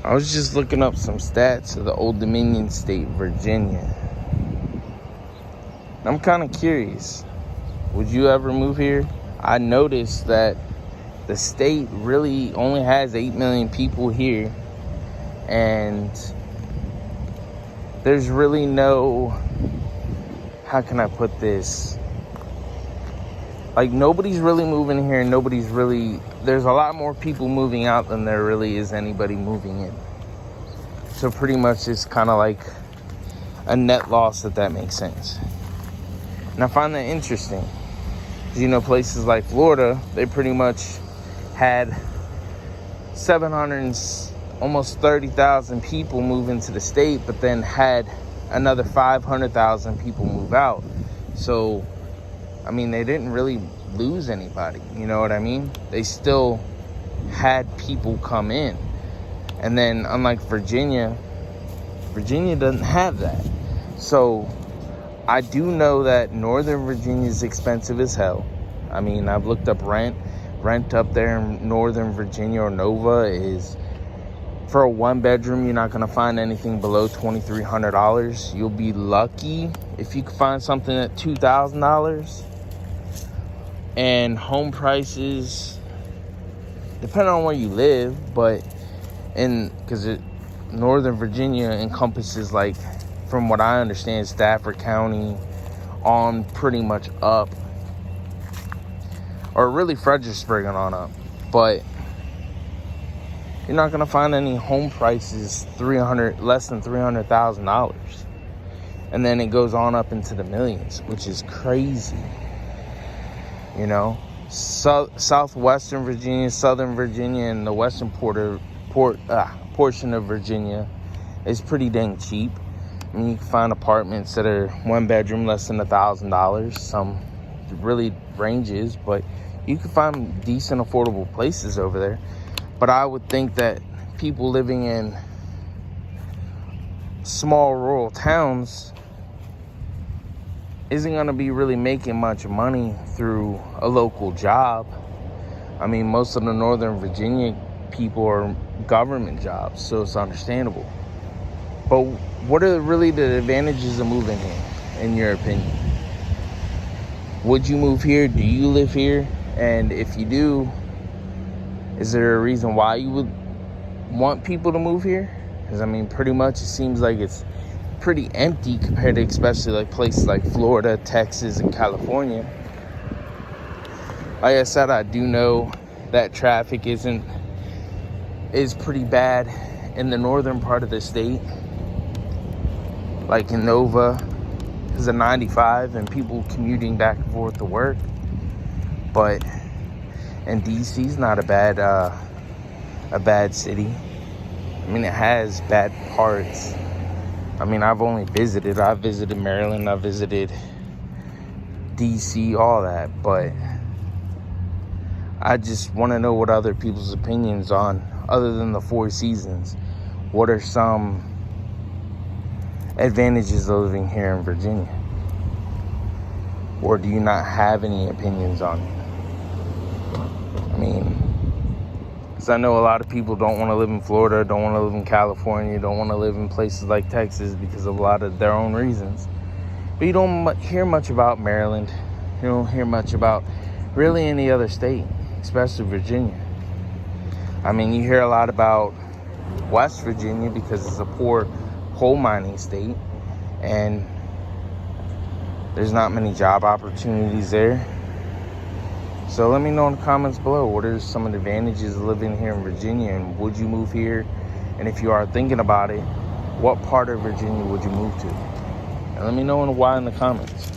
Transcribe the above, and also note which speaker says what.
Speaker 1: I was just looking up some stats of the Old Dominion state, Virginia. I'm kind of curious. Would you ever move here? I noticed that the state really only has 8 million people here. And there's really no, how can I put this? Like, nobody's really moving here. There's a lot more people moving out than there really is anybody moving in. So pretty much it's kind of like a net loss, if that makes sense. And I find that interesting. You know, places like Florida, they pretty much had 700, almost 30,000 people move into the state, but then had another 500,000 people move out. So, I mean, they didn't really lose anybody, you know what I mean? They still had people come in. And then, unlike Virginia doesn't have that. So, I do know that Northern Virginia is expensive as hell. I mean, I've looked up rent. Rent up there in Northern Virginia or Nova is, for a one bedroom, you're not going to find anything below $2,300. You'll be lucky if you can find something at $2,000. And home prices, depending on where you live, but because Northern Virginia encompasses, like, from what I understand, Stafford County on pretty much up, or really Fredericksburg on up, but you're not gonna find any home prices less than $300,000, and then it goes on up into the millions, which is crazy. You know, southwestern Virginia, southern Virginia, and the western portion of Virginia is pretty dang cheap. I mean, you can find apartments that are one bedroom less than $1,000. Some really ranges, but you can find decent, affordable places over there. But I would think that people living in small rural towns isn't going to be really making much money through a local job. I mean, most of the Northern Virginia people are government jobs, so it's understandable. But what are really the advantages of moving here, in your opinion? Would you move here? Do you live here? And if you do, is there a reason why you would want people to move here? Because, I mean, pretty much it seems like it's pretty empty compared to especially like places like Florida, Texas, and California. Like I said, I do know that traffic is pretty bad in the northern part of the state. Like in Nova, is a 95 and people commuting back and forth to work. But and DC's not a bad city. I mean, it has bad parts. I mean, I visited Maryland, I visited DC, all that, but I just want to know what other people's opinions on, other than the Four Seasons. What are some advantages of living here in Virginia? Or do you not have any opinions on it? I mean, because I know a lot of people don't want to live in Florida, don't want to live in California, don't want to live in places like Texas because of a lot of their own reasons. But you don't hear much about Maryland. You don't hear much about really any other state, especially Virginia. I mean, you hear a lot about West Virginia because it's a poor coal mining state, and there's not many job opportunities there. So let me know in the comments below, what are some of the advantages of living here in Virginia, and would you move here? And if you are thinking about it, what part of Virginia would you move to? And let me know why in the comments.